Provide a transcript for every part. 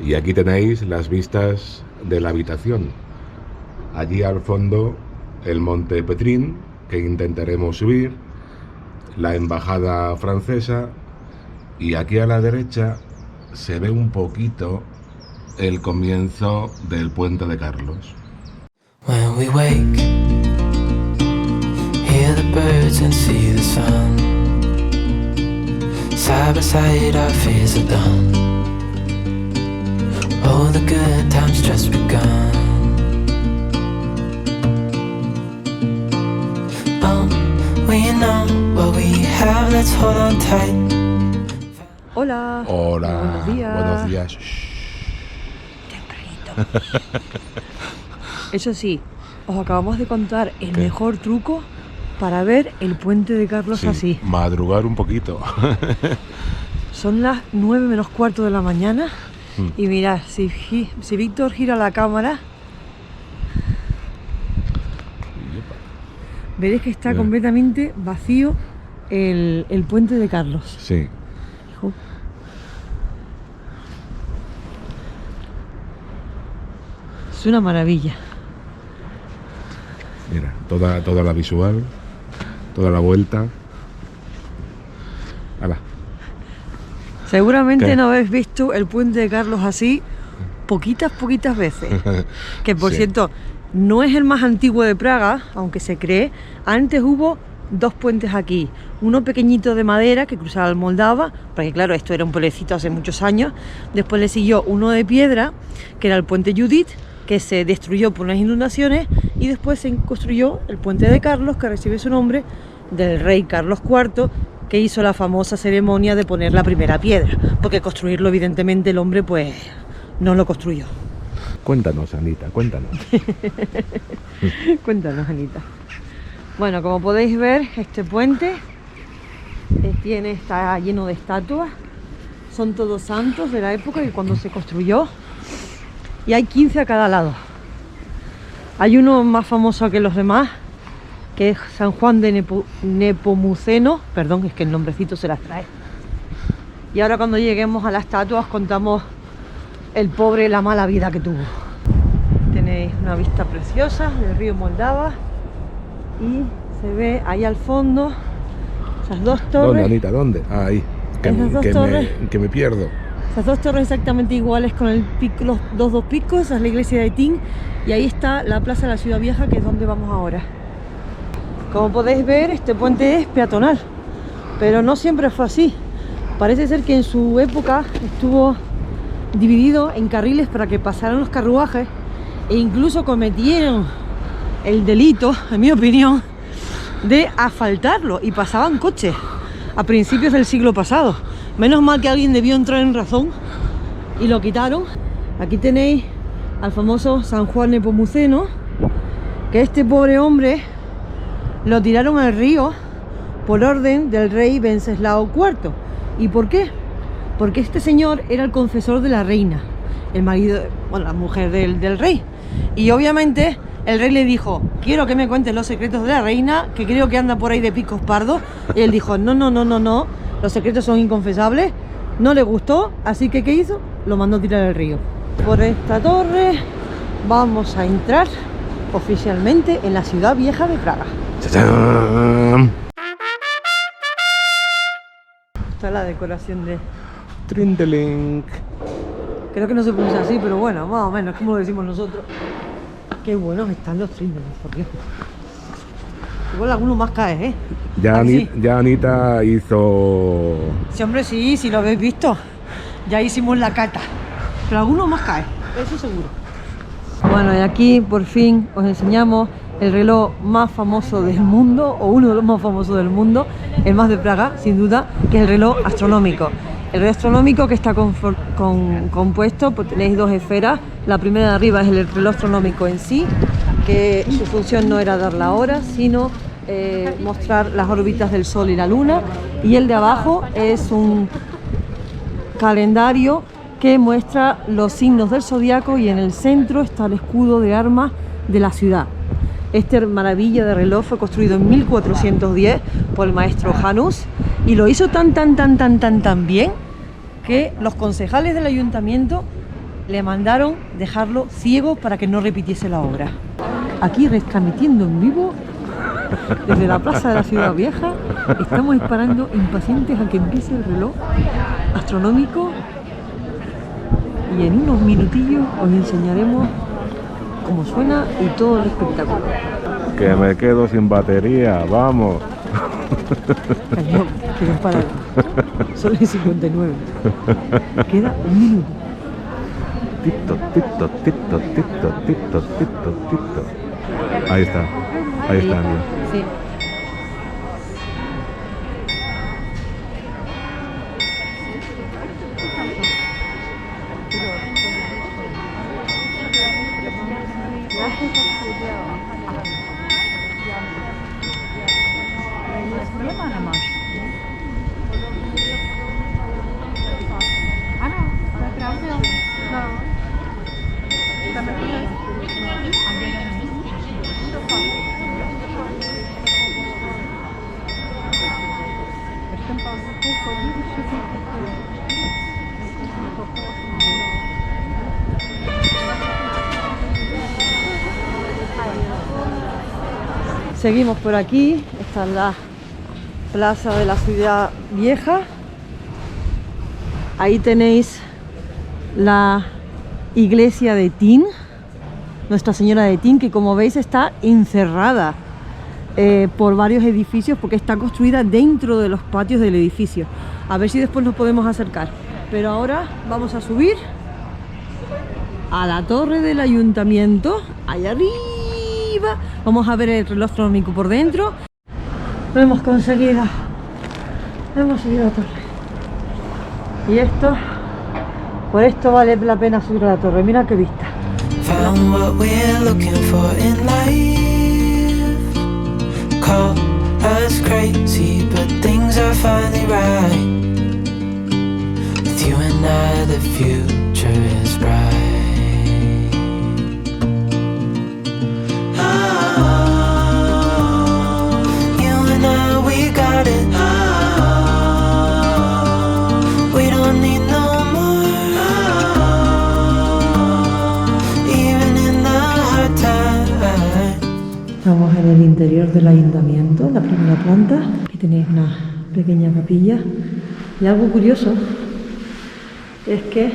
Y aquí tenéis las vistas de la habitación. Allí al fondo el Monte Petrín, que intentaremos subir, la embajada francesa, y aquí a la derecha se ve un poquito el comienzo del puente de Carlos. When we wake, hear the birds and see the sun. Side by side our fears are done. Oh, the good times just begun. Oh, we know what we have, let's hold on tight. Hola. Hola, Buenos días. buenos días. Tempranito. Eso sí, os acabamos de contar el ¿Qué? mejor truco para ver el puente de Carlos Sí, así. madrugar un poquito. Son las 9 menos cuarto de la mañana y mirad, si Víctor gira la cámara, veréis que está Mira. completamente vacío el puente de Carlos. Sí. Hijo. Es una maravilla. Mira, toda la visual, toda la vuelta. Hala. Seguramente ¿Qué? no habéis visto el puente de Carlos así poquitas veces. Que por Sí. cierto, no es el más antiguo de Praga, aunque se cree. Antes hubo dos puentes aquí. Uno pequeñito de madera que cruzaba el Moldava, porque claro, esto era un pueblecito hace muchos años. Después le siguió uno de piedra, que era el puente Judith, que se destruyó por unas inundaciones. Y después se construyó el puente de Carlos, que recibe su nombre del rey Carlos IV, que hizo la famosa ceremonia de poner la primera piedra, porque construirlo evidentemente el hombre pues no lo construyó. Cuéntanos, Anita, cuéntanos. Cuéntanos, Anita. Bueno, como podéis ver, este puente está lleno de estatuas, son todos santos de la época y cuando se construyó, y hay 15 a cada lado. Hay uno más famoso que los demás, que es San Juan de Nepomuceno, perdón, es que el nombrecito se las trae. Y ahora cuando lleguemos a la estatua os contamos el pobre, la mala vida que tuvo. Tenéis una vista preciosa del río Moldava y se ve ahí al fondo esas dos ¿Dónde, torres. Anita? ¿Dónde? Ah, ahí. Esas dos torres. Que me pierdo. Esas dos torres exactamente iguales con el pico, los dos picos. Esa es la iglesia de Tin y ahí está la plaza de la Ciudad Vieja, que es donde vamos ahora. Como podéis ver, este puente es peatonal, pero no siempre fue así. Parece ser que en su época estuvo dividido en carriles para que pasaran los carruajes e incluso cometieron el delito, en mi opinión, de asfaltarlo y pasaban coches a principios del siglo pasado. Menos mal que alguien debió entrar en razón y lo quitaron. Aquí tenéis al famoso San Juan Nepomuceno, que este pobre hombre lo tiraron al río por orden del rey Venceslao IV. ¿Y por qué? Porque este señor era el confesor de la reina, el marido, bueno, la mujer del rey. Y obviamente el rey le dijo: quiero que me cuentes los secretos de la reina, que creo que anda por ahí de picos pardos. Y él dijo: no, los secretos son inconfesables. No le gustó, así que ¿qué hizo? Lo mandó a tirar al río. Por esta torre vamos a entrar oficialmente en la Ciudad Vieja de Praga. ¡Chachán! Está la decoración de... Trindelink. Creo que no se pronuncia así, pero bueno, más o menos, como lo decimos nosotros. Qué buenos están los trindeles, por Dios. Igual alguno más cae, ¿eh? Ya, ¿Ah, que sí? ya Anita hizo... Sí, hombre, sí, si lo habéis visto. Ya hicimos la cata. Pero alguno más cae, eso seguro. Bueno, y aquí por fin os enseñamos el reloj más famoso del mundo, o uno de los más famosos del mundo, el más de Praga, sin duda, que es el reloj astronómico. El reloj astronómico, que está compuesto, pues tenéis dos esferas. La primera de arriba es el reloj astronómico en sí, que su función no era dar la hora, sino mostrar las órbitas del Sol y la Luna. Y el de abajo es un calendario que muestra los signos del zodiaco, y en el centro está el escudo de armas de la ciudad. Este maravilla de reloj fue construido en 1410 por el maestro Janus, y lo hizo tan bien que los concejales del ayuntamiento le mandaron dejarlo ciego para que no repitiese la obra. Aquí retransmitiendo en vivo desde la plaza de la Ciudad Vieja, estamos esperando impacientes a que empiece el reloj astronómico y en unos minutillos os enseñaremos cómo suena y todo el espectáculo. Que me quedo sin batería, vamos. Cañón, que no para. Son las 59. Queda un minuto. Tito, tito, tito, tito, tito, tito, tito. Ahí está, amigo. Sí. Seguimos por aquí, esta es la plaza de la Ciudad Vieja. Ahí tenéis la iglesia de Teen, Nuestra Señora de Teen, que como veis está encerrada por varios edificios porque está construida dentro de los patios del edificio. A ver si después nos podemos acercar. Pero ahora vamos a subir a la torre del ayuntamiento, allá arriba. Vamos a ver el reloj astronómico por dentro. Lo hemos conseguido. Hemos subido a la torre. Y esto, por esto vale la pena subir a la torre. Mira qué vista. Found what we're looking for in life. Call us crazy, but things are finally right. With you and I, the future is bright. Estamos en el interior del ayuntamiento, la primera planta. Aquí tenéis una pequeña capilla. Y algo curioso es que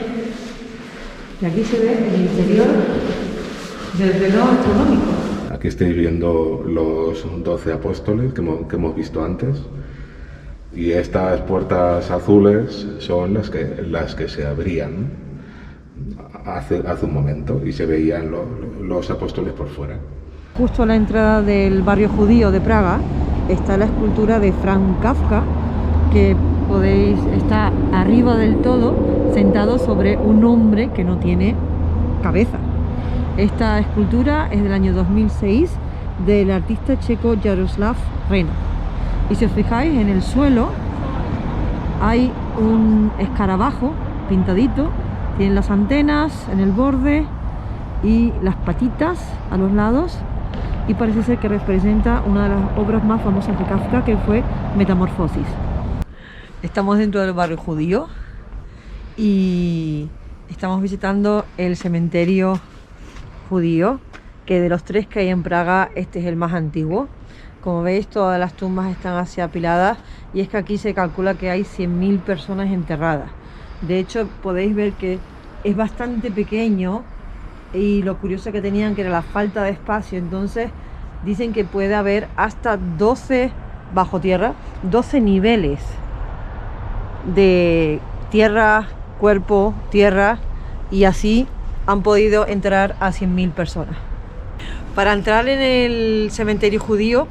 aquí se ve el interior del reloj astronómico. Aquí estáis viendo los 12 apóstoles que hemos visto antes. Y estas puertas azules son las que se abrían hace un momento y se veían los apóstoles por fuera. Justo a la entrada del barrio judío de Praga está la escultura de Franz Kafka, que está arriba del todo, sentado sobre un hombre que no tiene cabeza. Esta escultura es del año 2006 del artista checo Jaroslav Rena. Y si os fijáis, en el suelo hay un escarabajo pintadito, tiene las antenas en el borde y las patitas a los lados, y parece ser que representa una de las obras más famosas de Kafka, que fue Metamorfosis. Estamos dentro del barrio judío y estamos visitando el cementerio judío, que de los 3 que hay en Praga, este es el más antiguo. Como veis, todas las tumbas están así apiladas, y es que aquí se calcula que hay 100.000 personas enterradas. De hecho, podéis ver que es bastante pequeño, y lo curioso que tenían que era la falta de espacio. Entonces dicen que puede haber hasta 12 bajo tierra, 12 niveles de tierra, cuerpo, tierra, y así han podido entrar a 100.000 personas. Para entrar en el cementerio judío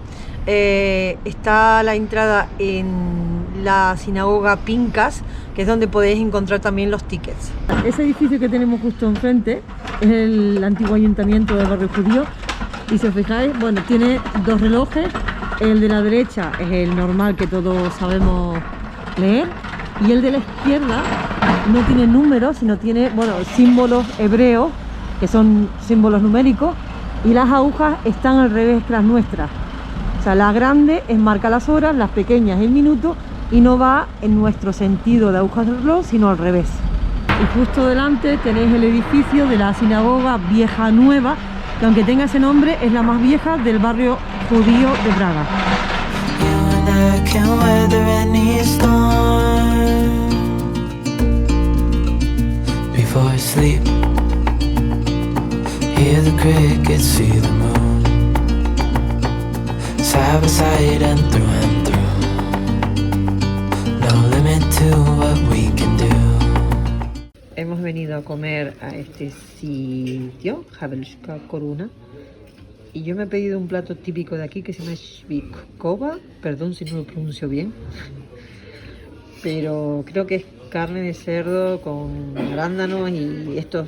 está la entrada en la sinagoga Pinkas, que es donde podéis encontrar también los tickets. Ese edificio que tenemos justo enfrente es el antiguo ayuntamiento del barrio judío, y si os fijáis, bueno, tiene 2 relojes. El de la derecha es el normal que todos sabemos leer, y el de la izquierda no tiene números, sino tiene, bueno, símbolos hebreos, que son símbolos numéricos, y las agujas están al revés que las nuestras. O sea, la grande es marca las horas, las pequeñas el minuto, y no va en nuestro sentido de agujas de reloj, sino al revés. Y justo delante tenéis el edificio de la sinagoga Vieja Nueva, que aunque tenga ese nombre es la más vieja del barrio judío de Praga. You and I can weather any storm. Before I sleep, hear the crickets, see the moon, side by side and through. No limit to what we can do. Hemos venido a comer a este sitio, Javelska Koruna, y yo me he pedido un plato típico de aquí que se llama Shvikova, perdón si no lo pronuncio bien, pero creo que es carne de cerdo con arándanos y estos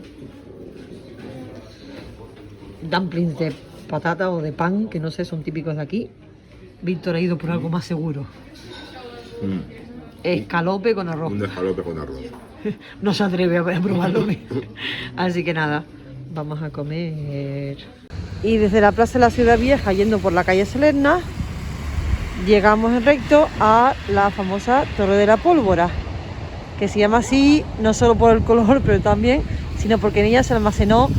dumplings de patata o de pan, que no sé, son típicos de aquí. Víctor ha ido por algo más seguro. Escalope con arroz. Un escalope con arroz. No se atreve a probarlo. Así que nada, vamos a comer. Y desde la Plaza de la Ciudad Vieja, yendo por la calle Selerna, llegamos en recto a la famosa Torre de la Pólvora, que se llama así no solo por el color, pero también, sino porque en ella se almacenó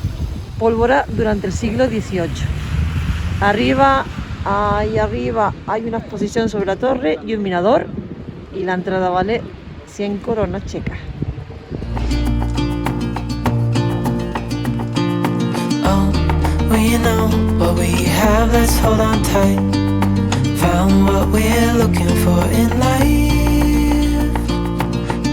pólvora durante el siglo XVIII. Arriba hay una exposición sobre la torre y un mirador, y la entrada vale 100 coronas checas. Oh, we know what we have, let's hold on tight. Found what we're looking for in life.